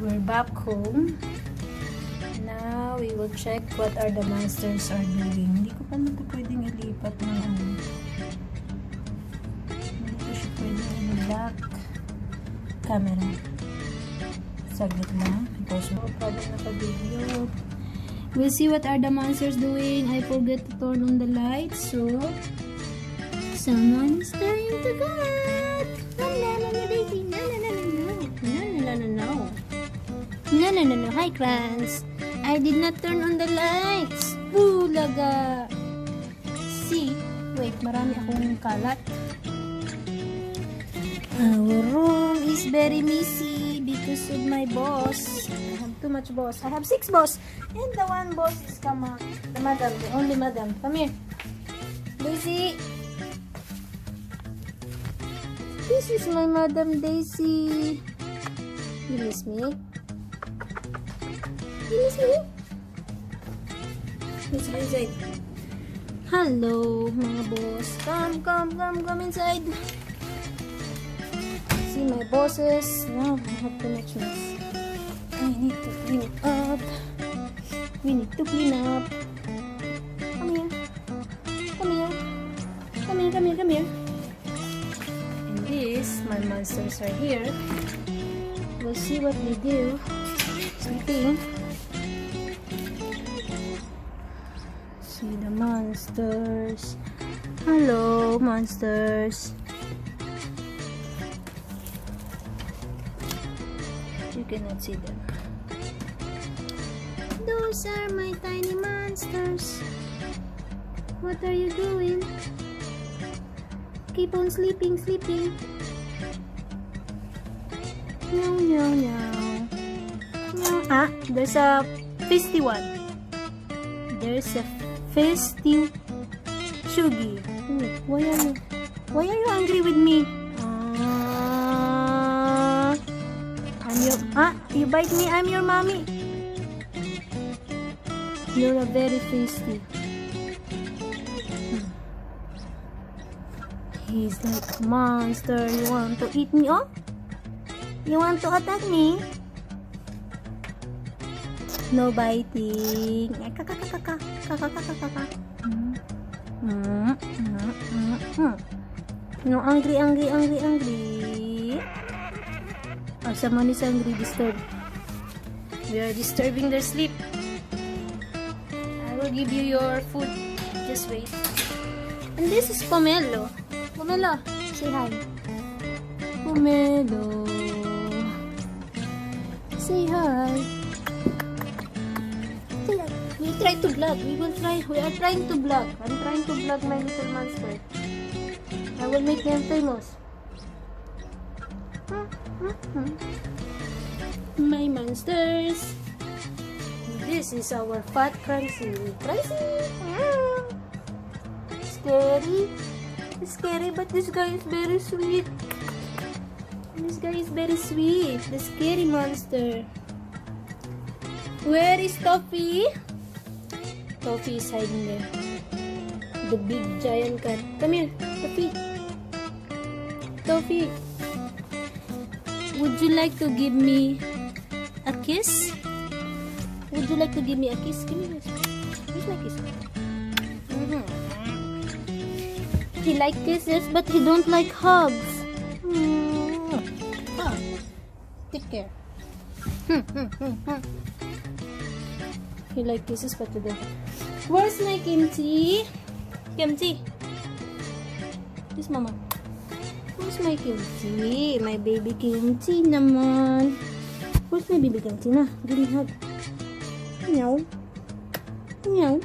We're back home. Now, we will check what are the monsters are doing. Hindi ko pa ito pwedeng ilipat ng ano. Hindi ko siya pwedeng i-lock camera. Saglit lang. Because mo, problem naka-video. We'll see what are the monsters doing. I forget to turn on the lights. So, someone is trying to go. No. Hi, Krans. I did not turn on the lights. Bulaga. See? Wait, marami akong kalat. Our room is very messy because of my boss. I have too much boss. I have 6 boss. And the one boss is the madam. The only madam. Come here. Daisy. This is my Madam Daisy. You miss me? You miss me? Let's go inside. Hello, mga boss. Come inside. See my bosses. Now I have too much mess. I need to clean it up. We need to clean up. Come here. Come here. My monsters are here. We'll see what they do. Sleeping. See the monsters. Hello, monsters. You cannot see them. Those are my tiny monsters. What are you doing? Keep on sleeping. Meow. Ah, there's a feisty one. There's a feisty Shugi. Why are you angry with me? You bite me. I'm your mommy. You're a very feisty. He's like a monster. You want to eat me? Oh? You want to attack me? No biting. No angry. Oh, someone is angry. Disturbed. We are disturbing their sleep. I will give you your food. Just wait. And this is Pomelo. Pomelo, say hi. Pomelo. Say hi. We try to vlog. We are trying to vlog. I'm trying to vlog my little monster. I will make them famous. My monsters. This is our fat Crunchy. Scary, but this guy is very sweet. The scary monster. Where is Toffee? Toffee is hiding there. The big giant cat. Come here, Toffee. Would you like to give me a kiss? Give me this. Where's my kiss? He likes kisses, but he don't like hugs. Take care. He likes kisses, but he don't. Where's my Kimchi? This mama. Where's my Kimchi? My baby Kimchi naman. Where's my baby Kimchi na? Give me a hug. Meow.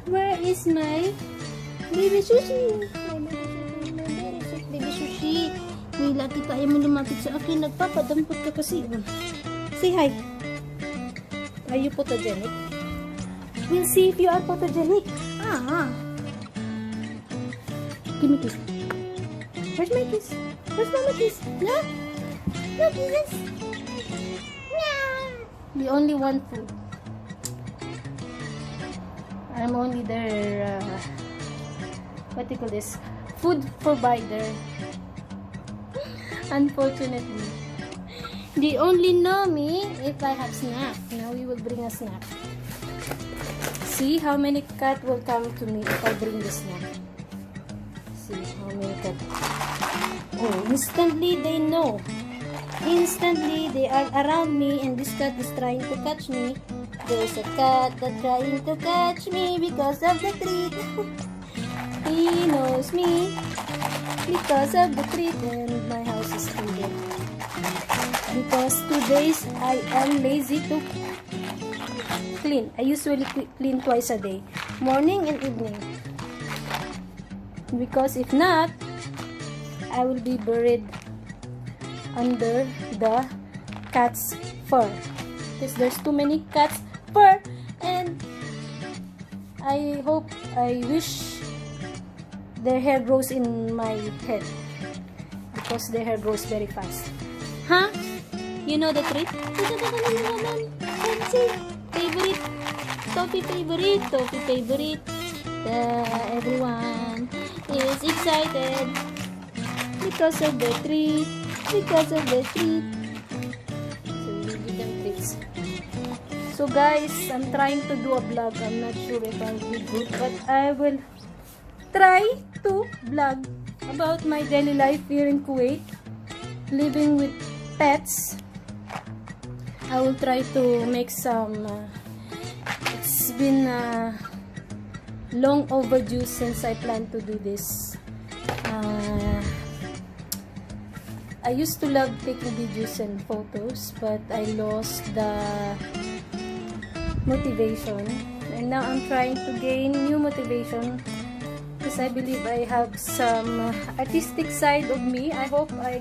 Where is my baby Sushi? Baby Sushi. May lagi tayo mo lumapit sa akin. Nagpapadampot ka kasi. Say hi. Are you photogenic? We'll see if you are photogenic. Give me kiss. Where's my kiss? Where's mama kiss? No kisses. We only want food. I'm only their what do you call this? Food provider. Unfortunately, They only know me if I have snack. Now we will bring a snack. See how many cat will come to me if I bring the snack. See how many cat. Oh, instantly they know. Instantly they are around me and this cat is trying to catch me. There's a cat that's trying to catch me because of the treat. He knows me because of the treat and my house is clean. Because 2 days I am lazy to clean. I usually clean twice a day, morning and evening. Because if not, I will be buried under the cat's fur. Because there's too many cats' fur, and I wish their hair grows in my head because their hair grows very fast. Huh? You know the trick? Favorite, toffee favorite. Everyone is excited because of the treat. So we give them treats. So guys, I'm trying to do a vlog. I'm not sure if I'll be good, but I will try to vlog about my daily life here in Kuwait, living with pets. I will try to make some. It's been long overdue since I planned to do this. I used to love taking videos and photos, but I lost the motivation, and now I'm trying to gain new motivation because I believe I have some artistic side of me. I hope I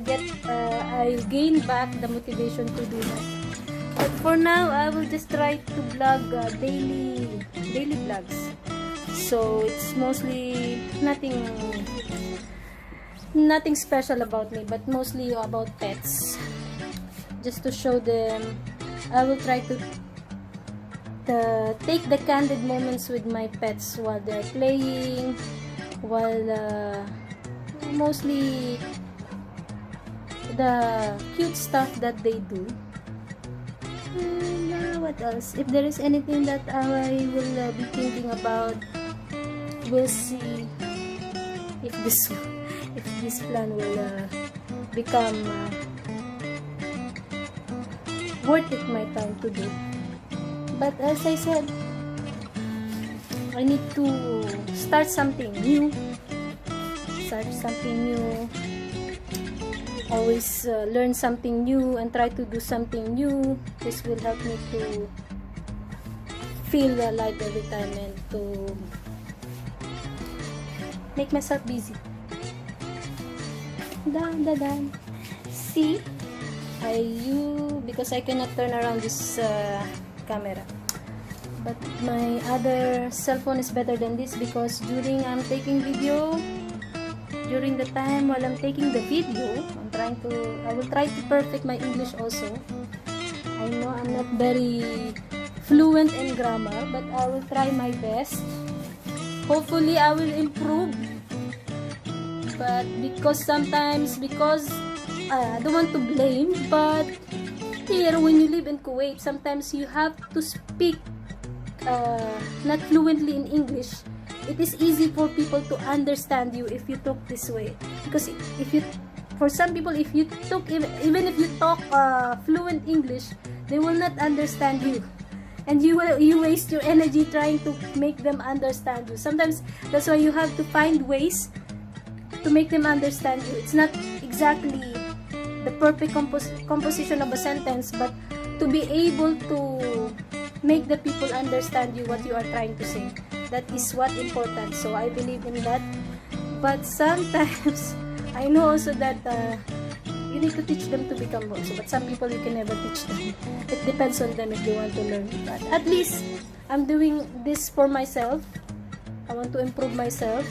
gain back the motivation to do that. But for now, I will just try to vlog daily vlogs. So it's mostly nothing special about me, but mostly about pets, just to show them. I will try to take the candid moments with my pets while they're playing, while mostly the cute stuff that they do. And what else? If there is anything that I will be thinking about, we'll see if this plan will become worth it my time to do. But as I said, I need to start something new. Always learn something new and try to do something new. This will help me to feel alive every time and to make myself busy. Dun. See, because I cannot turn around this camera, but my other cell phone is better than this, because during I'm taking video, during the time while I'm taking the video, I will try to perfect my English also. I know I'm not very fluent in grammar, but I will try my best. Hopefully I will improve. But because I don't want to blame, but here when you live in Kuwait, sometimes you have to speak not fluently in English. It is easy for people to understand you if you talk this way, because for some people, if you talk, even if you talk fluent English, they will not understand you, and you waste your energy trying to make them understand you. Sometimes that's why you have to find ways to make them understand you. It's not exactly the perfect composition of a sentence, but to be able to make the people understand you what you are trying to say. That is what important. So I believe in that. But sometimes I know also that you need to teach them to become also. But some people you can never teach them. It depends on them if they want to learn. But at least I'm doing this for myself. I want to improve myself.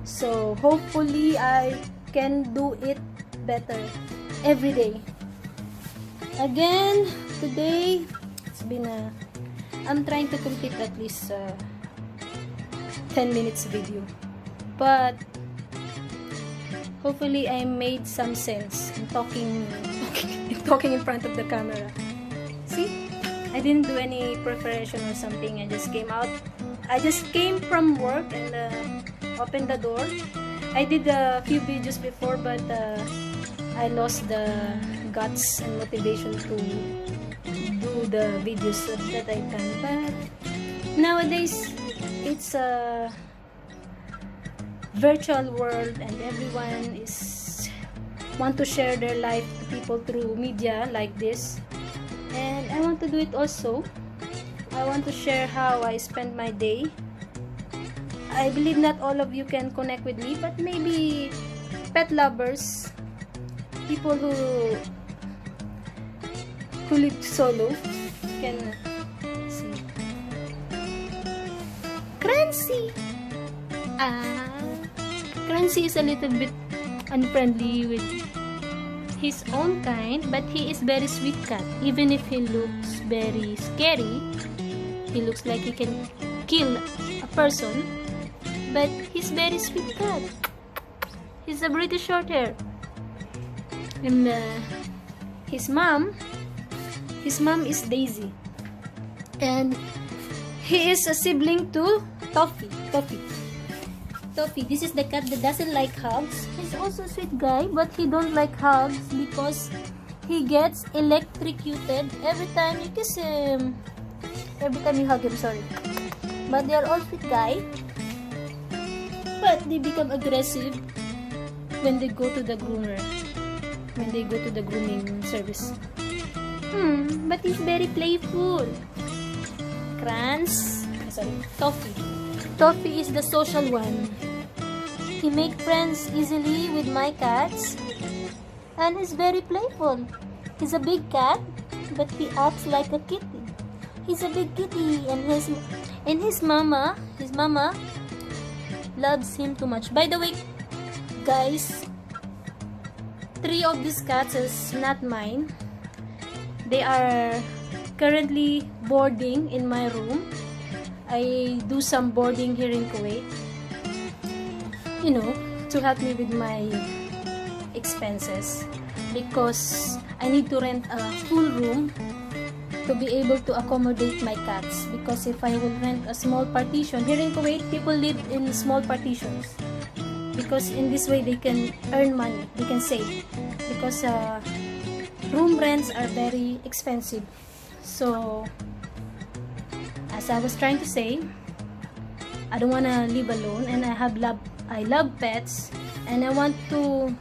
So hopefully I can do it better every day. Again, today it's been I'm trying to complete at least 10 minutes video, but hopefully I made some sense in talking talking in front of the camera. See? I didn't do any preparation or something. I just came out. I just came from work and opened the door. I did a few videos before, but I lost the guts and motivation to do the videos that I've done. But nowadays, it's a virtual world and everyone want to share their life to people through media like this, and I want to do it also. I want to share how I spend my day. I believe not all of you can connect with me, but maybe pet lovers, people who live solo can see. Crancy! Crancy is a little bit unfriendly with his own kind, but he is very sweet cat. Even if he looks very scary, he looks like he can kill a person, but he's very sweet cat. He's a British Shorthair. And his mom is Daisy, and he is a sibling to Toffee. This is the cat that doesn't like hugs. He's also a sweet guy, but he don't like hugs because he gets electrocuted every time you kiss him. Every time you hug him, sorry. But they are all sweet guy. But they become aggressive when they go to the groomer. When they go to the grooming service. But he's very playful. Toffee is the social one. He makes friends easily with my cats, and he's very playful. He's a big cat, but he acts like a kitty. He's a big kitty, and his mama loves him too much. By the way, guys, 3 of these cats is not mine. They are currently boarding in my room. I do some boarding here in Kuwait, you know, to help me with my expenses, because I need to rent a full room to be able to accommodate my cats. Because if I will rent a small partition, here in Kuwait people live in small partitions, because in this way they can earn money, they can save, because room rents are very expensive. So as I was trying to say, I don't want to live alone, and I love pets, and I want to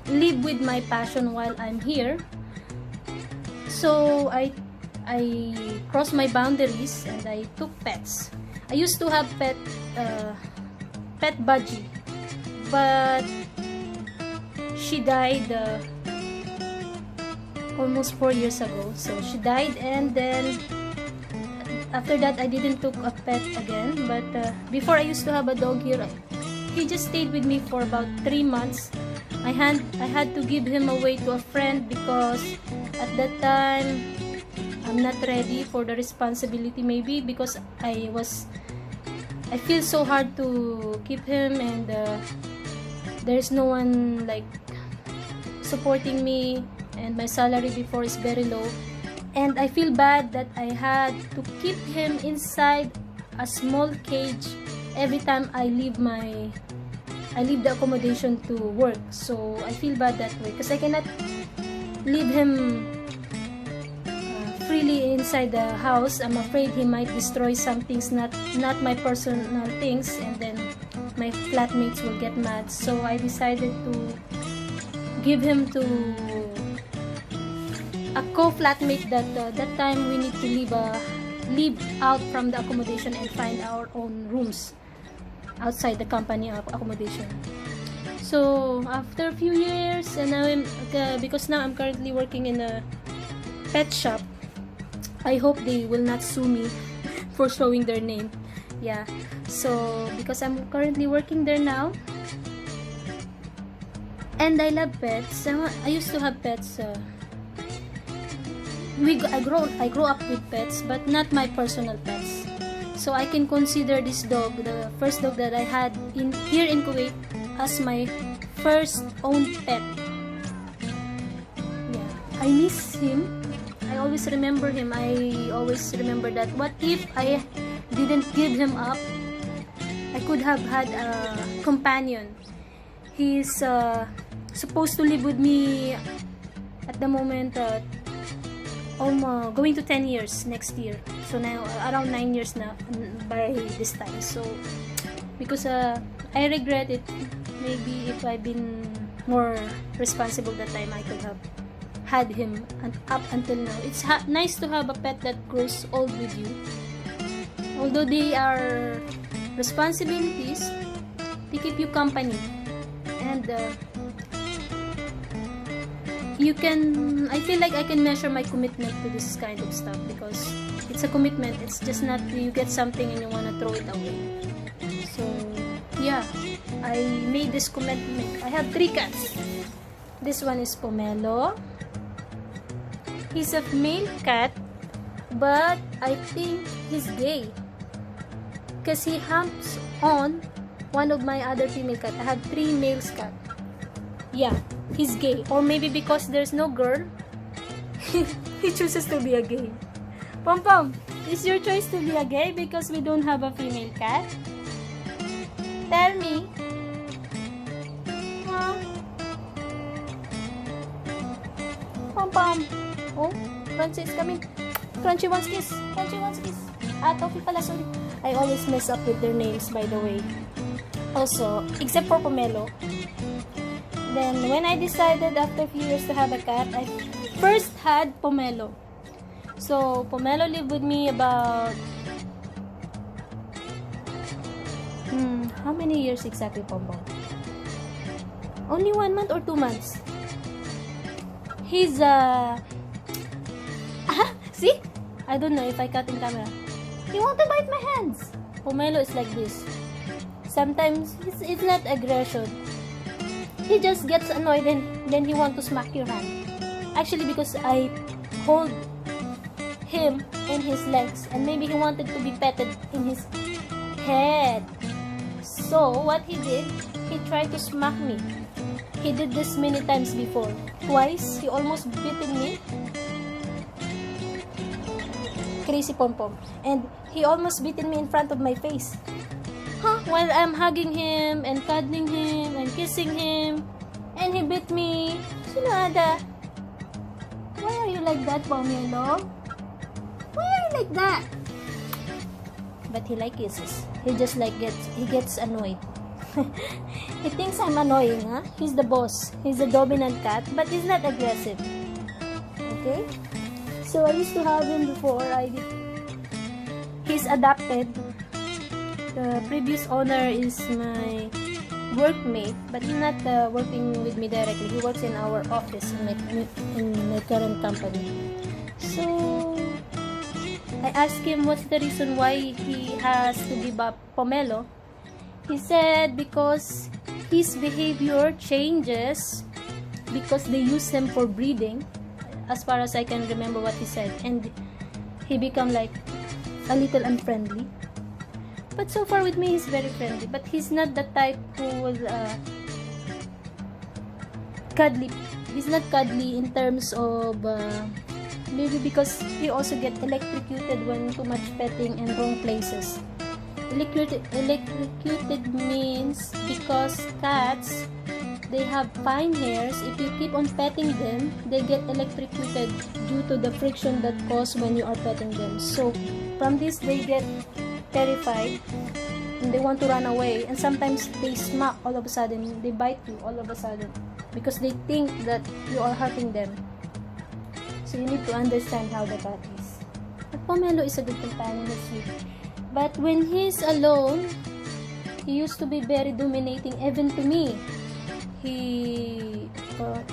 live with my passion while I'm here. So I crossed my boundaries and I took pets. I used to have pet budgie, but she died almost 4 years ago. So she died, and then after that I didn't took a pet again. But before I used to have a dog here. He just stayed with me for about 3 months. I had to give him away to a friend because at that time I'm not ready for the responsibility, maybe because I feel so hard to keep him, and there's no one like supporting me, and my salary before is very low, and I feel bad that I had to keep him inside a small cage every time I leave the accommodation to work. So I feel bad that way, because I cannot leave him freely inside the house. I'm afraid he might destroy some things, not my personal things, and then my flatmates will get mad. So I decided to give him to a co-flatmate that time we need to leave out from the accommodation and find our own rooms outside the company accommodation. So after a few years, and now because now I'm currently working in a pet shop. I hope they will not sue me for showing their name. Yeah, so because I'm currently working there now, and I love pets. I used to have pets. I grew up with pets, but not my personal pets. So I can consider this dog, the first dog that I had here in Kuwait, as my first own pet. I miss him. I always remember him. I always remember that what if I didn't give him up, I could have had a companion. He's supposed to live with me at the moment, going to 10 years next year. So now around 9 years now by this time. So because I regret it. Maybe if I've been more responsible that time, I could have had him up until now. It's nice to have a pet that grows old with you. Although they are responsibilities, they keep you company. And I feel like I can measure my commitment to this kind of stuff because it's a commitment. It's just not you get something and you want to throw it away. So yeah, I made this commitment. I have 3 cats. This one is Pomelo. He's a male cat, but I think he's gay because he humps on one of my other female cat. I have 3 male cat. Yeah, he's gay. Or maybe because there's no girl, he chooses to be a gay. Pom Pom, is your choice to be a gay because we don't have a female cat? Tell me. Huh? Pom Pom. Oh, Crunchy is coming. Crunchy wants kiss. Crunchy wants kiss. Toffee pala, sorry. I always mess up with their names, by the way. Also, except for Pomelo. Then, when I decided after a few years to have a cat, I first had Pomelo. So, Pomelo lived with me about... how many years exactly, Pompom? Only 1 month or 2 months? He's see? I don't know if I cut in camera. He want to bite my hands. Pomelo is like this. Sometimes it's not aggression. He just gets annoyed and then he want to smack your hand. Actually, because I hold him in his legs and maybe he wanted to be petted in his head. So what he did, he tried to smack me. He did this many times before. Twice, he almost beaten me. Crazy Pom Pom. And he almost beaten me in front of my face. While I'm hugging him and cuddling him and kissing him, and he bit me. Sinada, why are you like that, Pomelo? Why are you like that? But he like kisses. He just like gets annoyed. He thinks I'm annoying, huh? He's the boss. He's a dominant cat, but he's not aggressive. Okay? So I used to have him before. He's adopted. The previous owner is my workmate, but he's not working with me directly. He works in our office in my current company. So I asked him what's the reason why he has to give up Pomelo. He said because his behavior changes because they use him for breeding, as far as I can remember what he said, and he become like a little unfriendly. But so far with me, he's very friendly. But he's not the type who was cuddly. He's not cuddly in terms of maybe because he also get electrocuted when too much petting in wrong places. Electrocuted means because cats, they have fine hairs. If you keep on petting them, they get electrocuted due to the friction that caused when you are petting them. So from this, they get terrified and they want to run away, and sometimes they smack all of a sudden, they bite you all of a sudden because they think that you are hurting them. So you need to understand how the cat is. But Pomelo is a good companion, that's sweet. But when he's alone, he used to be very dominating even to me. He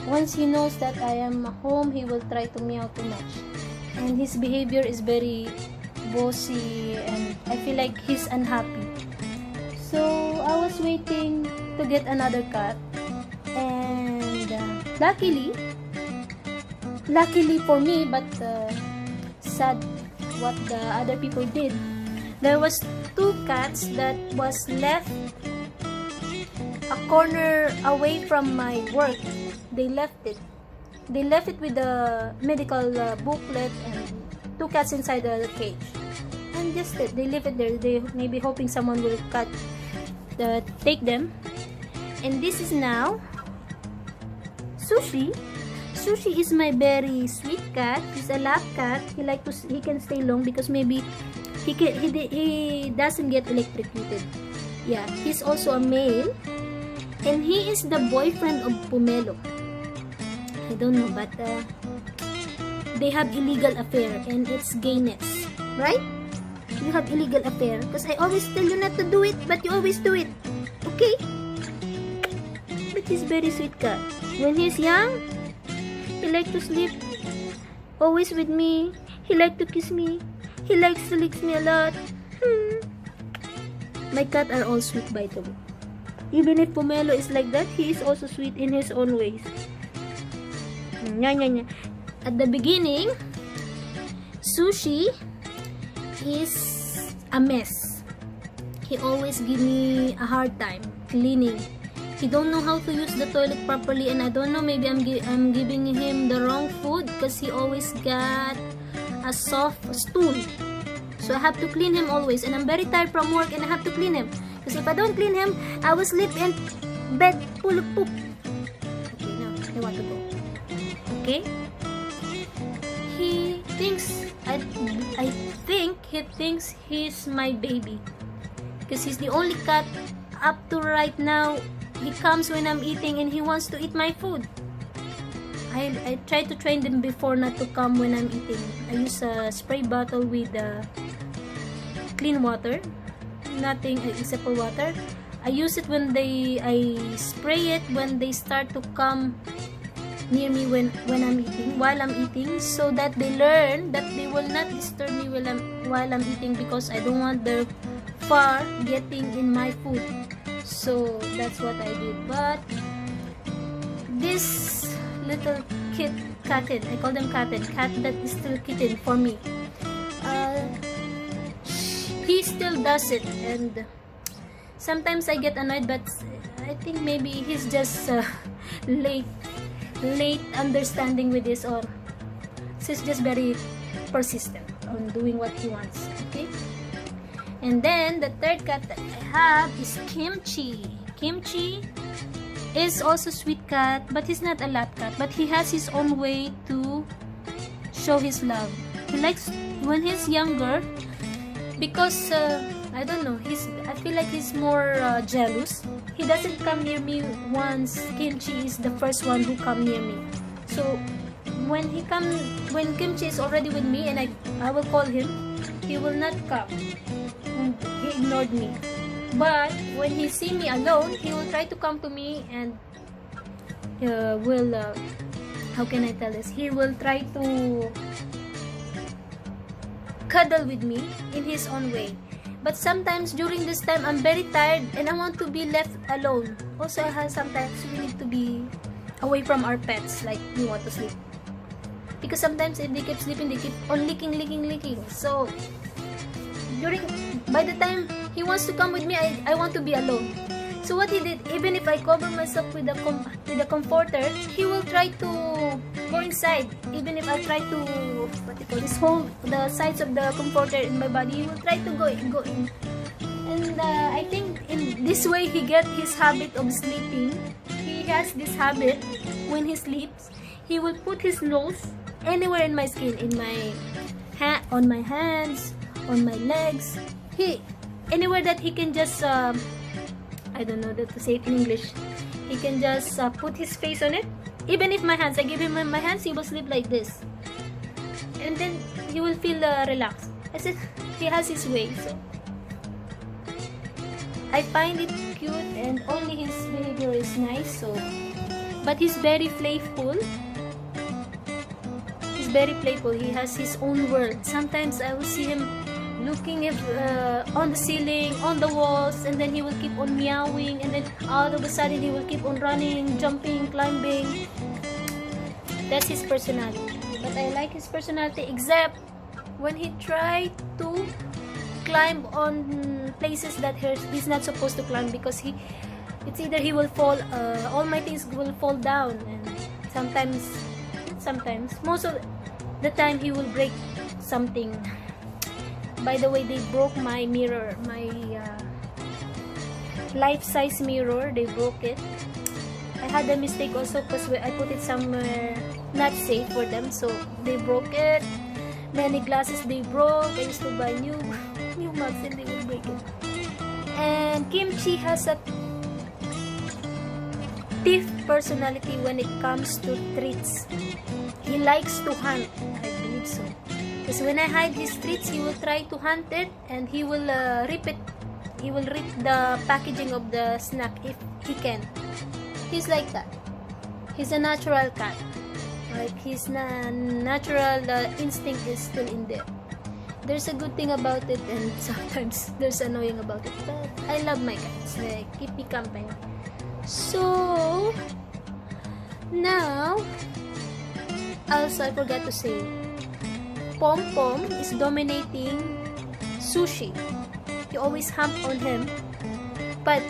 once he knows that I am home, he will try to meow too much, and his behavior is very bossy, and I feel like he's unhappy. So I was waiting to get another cat, and luckily for me, but sad what the other people did, there was 2 cats that was left a corner away from my work. They left it. they left it with the medical booklet and 2 cats inside the cage. And just they leave it there. They may be hoping someone will take them. And this is now Sushi. Sushi is my very sweet cat. He's a lap cat. He can stay long because maybe he doesn't get electrocuted. Yeah, he's also a male, and he is the boyfriend of Pomelo. I don't know, but they have illegal affair, and it's gayness, right? You have illegal affair because I always tell you not to do it, but you always do it. Okay? But he's very sweet cat. When he's young, he likes to sleep always with me. He likes to kiss me. He likes to lick me a lot. My cat are all sweet, by the way. Even if Pomelo is like that, he is also sweet in his own ways. At the beginning, Sushi is a mess. He always give me a hard time cleaning. He don't know how to use the toilet properly, and I don't know, maybe I'm giving him the wrong food because he always got a soft stool. So I have to clean him always, and I'm very tired from work and I have to clean him because if I don't clean him, I will sleep in bed full of poop. Okay, now I want to go. Okay? He thinks I think he thinks he's my baby because he's the only cat up to right now. He comes when I'm eating and he wants to eat my food. I try to train them before not to come when I'm eating. I use a spray bottle with clean water, nothing except for water. I use it when I spray it when they start to come near me when while I'm eating, so that they learn that they will not disturb me while I'm eating because I don't want their fur getting in my food. So that's what I did. But this little kitten, I call them cat that is still kitten for me, he still does it, and sometimes I get annoyed, but I think maybe he's just late understanding with this, or he's just very persistent on doing what he wants. Okay. And then the third cat that I have is Kimchi. Kimchi is also sweet cat, but he's not a lap cat, but he has his own way to show his love. He likes when he's younger because I don't know, I feel like he's more jealous. He doesn't come near me once Kimchi is the first one who come near me. So when Kimchi is already with me and I will call him, he will not come. He ignored me. But when he see me alone, he will try to come to me and how can I tell this? He will try to cuddle with me in his own way. But sometimes during this time, I'm very tired and I want to be left alone. Also, sometimes we need to be away from our pets, like we want to sleep. Because sometimes if they keep sleeping, they keep on licking. So by the time he wants to come with me, I want to be alone. So what he did, even if I cover myself with the comforter, he will try to go inside. Even if I try to hold the sides of the comforter in my body, he will try to go in. And I think in this way he get his habit of sleeping. He has this habit when he sleeps. He will put his nose anywhere in my skin, on my hands, on my legs. Anywhere that he can just I don't know how to say it in English. He can just put his face on it. Even if I give him my hands, he will sleep like this, and then he will feel relaxed. I said he has his way. So I find it cute, and only his behavior is nice. So, but he's very playful. He's very playful. He has his own world. Sometimes I will see him looking on the ceiling, on the walls, and then he will keep on meowing, and then all of a sudden he will keep on running, jumping, climbing. That's his personality. But I like his personality, except when he tried to climb on places that he's not supposed to climb, because it's either he will fall, all my things will fall down, and sometimes sometimes. Most of the time he will break something. By the way, they broke my mirror, my life-size mirror. They broke it. I had a mistake also because I put it somewhere not safe for them, so they broke it. Many glasses they broke. I used to buy new mugs and they would break it. And Kimchi has a thief personality when it comes to treats. He likes to hunt. I believe so. Because when I hide his treats, he will try to hunt it and he will rip it. He will rip the packaging of the snack if he can. He's like that. He's a natural cat. Like his natural instinct is still in there. There's a good thing about it and sometimes there's annoying about it. But I love my cats. They keep me company. So now, also I forgot to say, Pom Pom is dominating Sushi. You always hump on him, but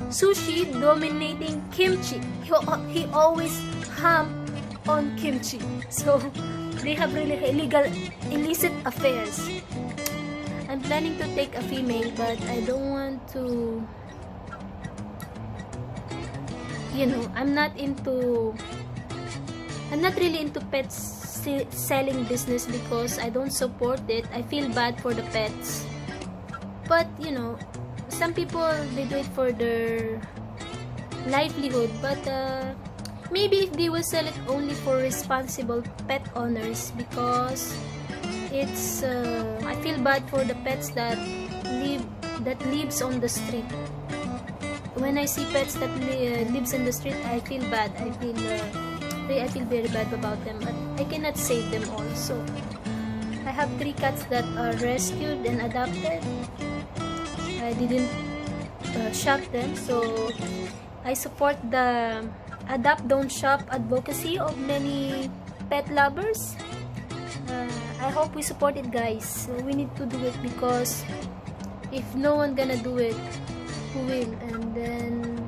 Sushi dominating Kimchi. He always hump on Kimchi. So they have really illicit affairs. I'm planning to take a female, but I don't want to. You know, I'm not really into pets selling business because I don't support it. I feel bad for the pets. But, you know, some people, they do it for their livelihood. But, maybe if they will sell it only for responsible pet owners, because it's, I feel bad for the pets that lives on the street. When I see pets that lives in the street, I feel bad. I feel very bad about them, but I cannot save them all. So I have 3 cats that are rescued and adopted. I didn't shop them, so I support the adopt don't shop advocacy of many pet lovers. I hope we support it, guys. So we need to do it, because if no one gonna do it, who will? And then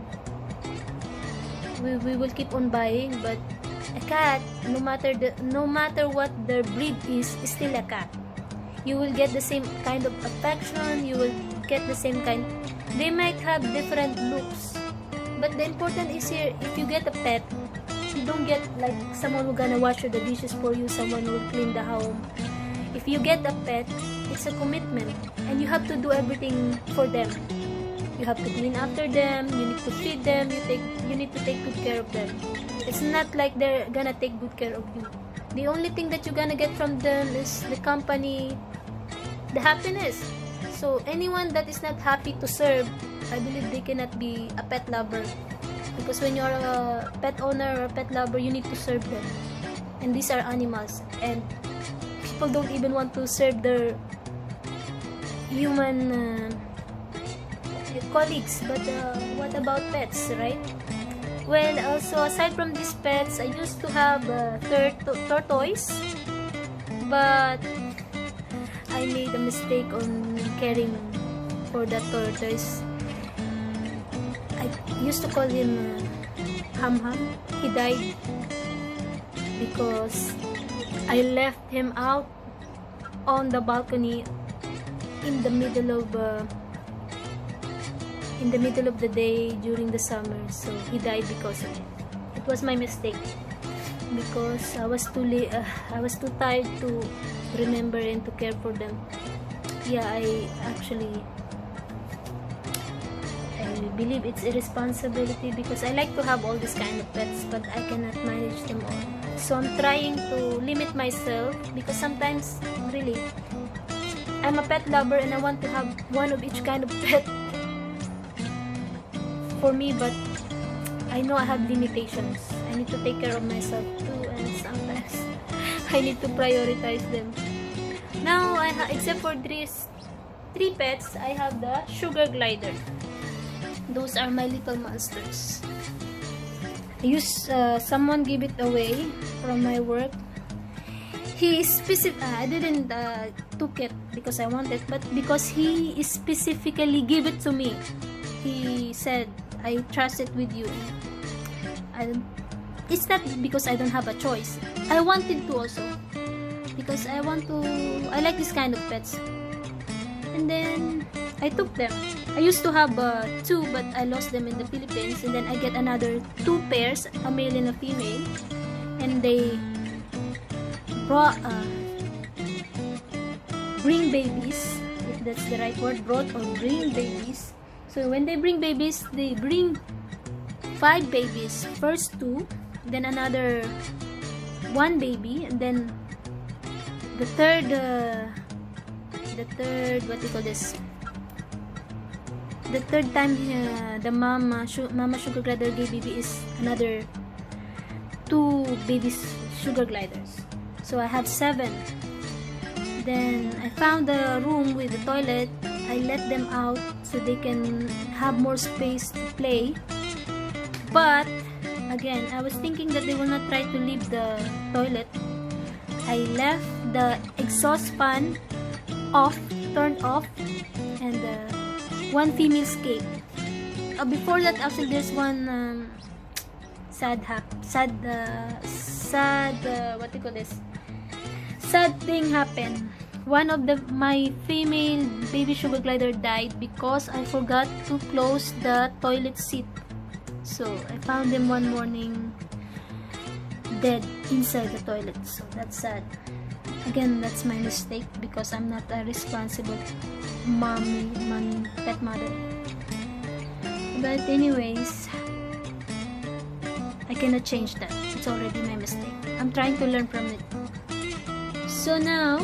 we will keep on buying. But a cat, no matter what their breed is still a cat. You will get the same kind of affection. You will get the same kind. They might have different looks, but the important is here, if you get a pet, you don't get like someone who gonna wash the dishes for you, someone who will clean the home. If you get a pet, it's a commitment, and you have to do everything for them. You have to clean after them, you need to feed them, you need to take good care of them. It's not like they're gonna take good care of you. The only thing that you're gonna get from them is the company, the happiness. So anyone that is not happy to serve, I believe they cannot be a pet lover. Because when you're a pet owner or a pet lover, you need to serve them. And these are animals. And people don't even want to serve their human colleagues. But what about pets, right? Well, also aside from these pets, I used to have tortoise. But I made a mistake on caring for that tortoise. I used to call him Ham Ham. He died because I left him out on the balcony in the middle of the day during the summer. So he died because of it. It was my mistake, because I was too tired to remember and to care for them. Yeah, I believe it's a responsibility, because I like to have all these kind of pets, but I cannot manage them all. So I'm trying to limit myself, because sometimes really I'm a pet lover and I want to have one of each kind of pet for me, but I know I have limitations. I need to take care of myself too, and sometimes I need to prioritize them. Now, except for these 3 pets, I have the sugar glider. Those are my little monsters. Someone gave it away from my work. He is specific. I didn't took it because I wanted, but because he specifically gave it to me. He said, "I trust it with you." it's not because I don't have a choice. I wanted to also, because I like this kind of pets. And then I took them. I used to have 2, but I lost them in the Philippines, and then I get another 2 pairs, a male and a female, and they brought bring babies, if that's the right word, brought or bring babies. So when they bring babies, they bring 5 babies. First 2, then another 1 baby, and then the third what do you call this? The third time the mama sugar glider gave baby is another 2 babies sugar gliders. So I have 7. Then I found a room with a toilet. I let them out so they can have more space to play. But again, I was thinking that they will not try to leave the toilet. I left the exhaust fan turned off, and 1 female escaped. Before that, actually, there's one sad thing happened. One of my female baby sugar glider died because I forgot to close the toilet seat. So I found them one morning dead inside the toilet. So that's sad. Again, that's my mistake because I'm not a responsible mommy, pet mother. But anyways, I cannot change that. It's already my mistake. I'm trying to learn from it. So now,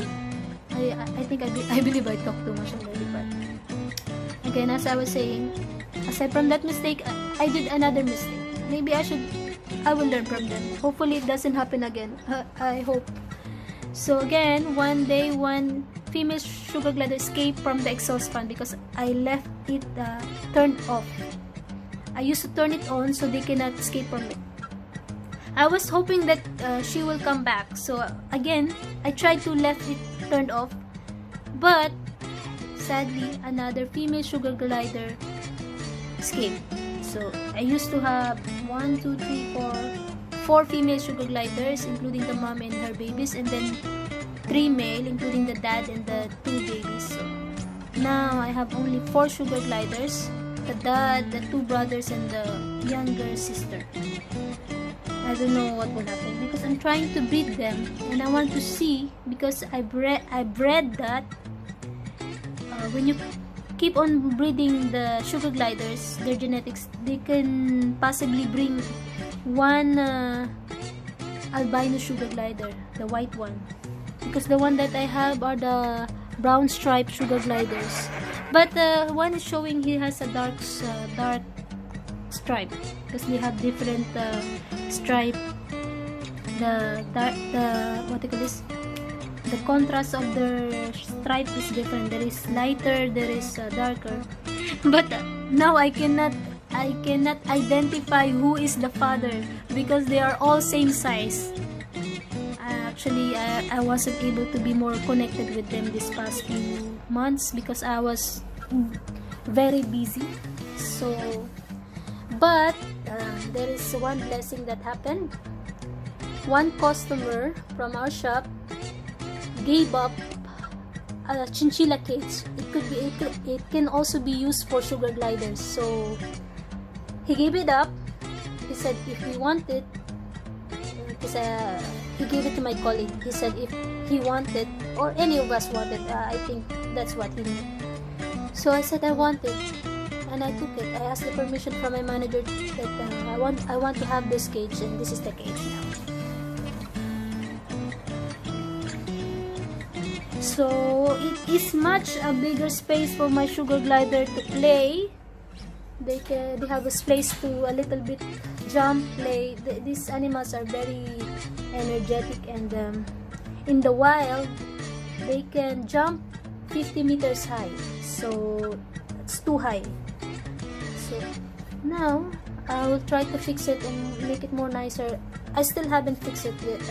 I think I believe I talked too much already, but again, as I was saying, aside from that mistake, I did another mistake. Maybe I will learn from them. Hopefully it doesn't happen again. I hope. So again, one day, 1 female sugar glider escaped from the exhaust fan because I left it turned off. I used to turn it on so they cannot escape from it. I was hoping that she will come back. So again, I tried to left it turned off, but sadly, another female sugar glider escaped. So I used to have 1, 2, 3, 4 female sugar gliders, including the mom and her babies, and then 3 male, including the dad and the 2 babies. So now I have only 4 sugar gliders, the dad, the 2 brothers, and the younger sister. I don't know what will happen because I'm trying to breed them, and I want to see, because I bred that when you keep on breeding the sugar gliders, their genetics, they can possibly bring 1 albino sugar glider, the white one, because the one that I have are the brown striped sugar gliders, but one is showing he has a dark stripe because they have different stripe. The what do you call this? The contrast of the stripe is different. There is lighter, there is darker. But now I cannot identify who is the father because they are all same size. Actually, I wasn't able to be more connected with them this past few months because I was very busy. So, but there is one blessing that happened. One customer from our shop gave up a chinchilla cage. It can also be used for sugar gliders. So he gave it up. He said if we want it, he gave it to my colleague. He said if he wanted, or any of us wanted, I think that's what he meant. So I said I want it, and I took it. I asked the permission from my manager that I want to have this cage, and this is the cage now. So it is much a bigger space for my sugar glider to play. They have a space to a little bit jump, play. These animals are very energetic, and in the wild they can jump 50 meters high. So it's too high. So now I will try to fix it and make it more nicer. I still haven't fixed it yet.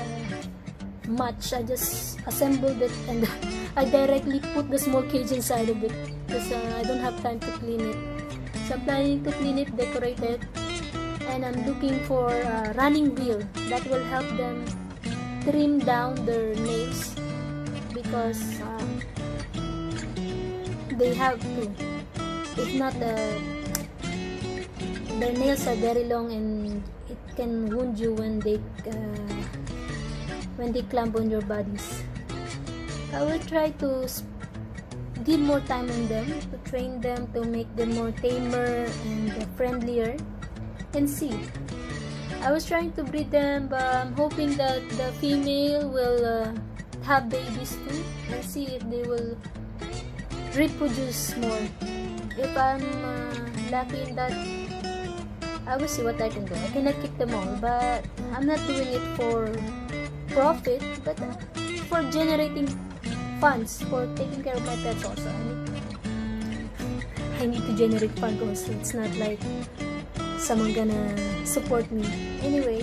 Much. I just assembled it and I directly put the small cage inside of it because I don't have time to clean it. So I'm planning to clean it, decorate it, and I'm looking for a running wheel that will help them trim down their nails, because they have to. If not, their nails are very long and it can wound you when they clamp on your bodies. I will try to give more time on them, to train them, to make them more tamer and friendlier, and see. I was trying to breed them, but I'm hoping that the female will have babies too, and see if they will reproduce more. If I'm lucky in that, I will see what I can do. I cannot keep them all, but I'm not doing it for profit, but for generating funds, for taking care of my pets also. I need to generate funds also. It's not like someone gonna support me. Anyway,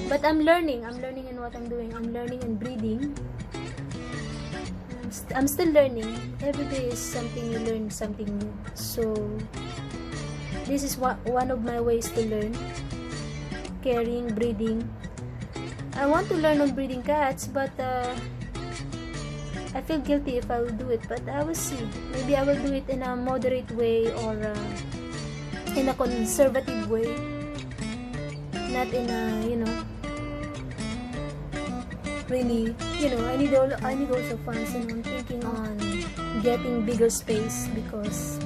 but I'm learning in what I'm doing. I'm learning and breeding. I'm still learning. Every day is something, you learn something new. So this is one of my ways to learn. Caring, breeding. I want to learn on breeding cats, but I feel guilty if I will do it. But I will see. Maybe I will do it in a moderate way, or in a conservative way. Not in a, really, I need also funds, I'm thinking on getting bigger space, because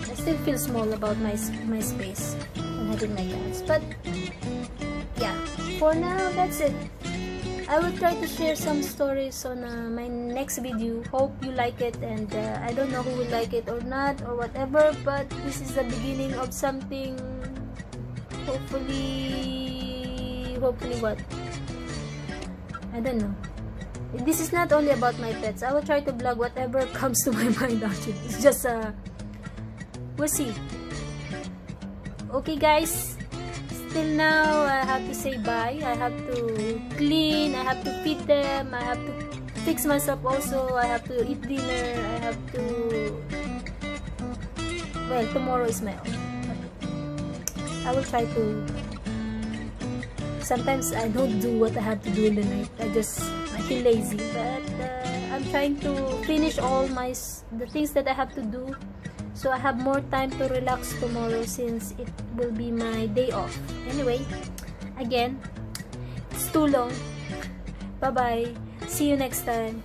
I still feel small about my space and having my cats. But yeah, for now that's it. I will try to share some stories on my next video. Hope you like it, and I don't know who will like it or not or whatever, but this is the beginning of something. Hopefully what? I don't know. This is not only about my pets. I will try to vlog whatever comes to my mind actually. It's just we'll see. Okay guys, till now I have to say bye. I have to clean, I have to feed them, I have to fix myself also, I have to eat dinner, I have to, well, tomorrow is my off. I will try to. Sometimes I don't do what I have to do in the night. I feel lazy, but I'm trying to finish all the things that I have to do, so I have more time to relax tomorrow, since it will be my day off. Anyway, again, it's too long. Bye bye. See you next time.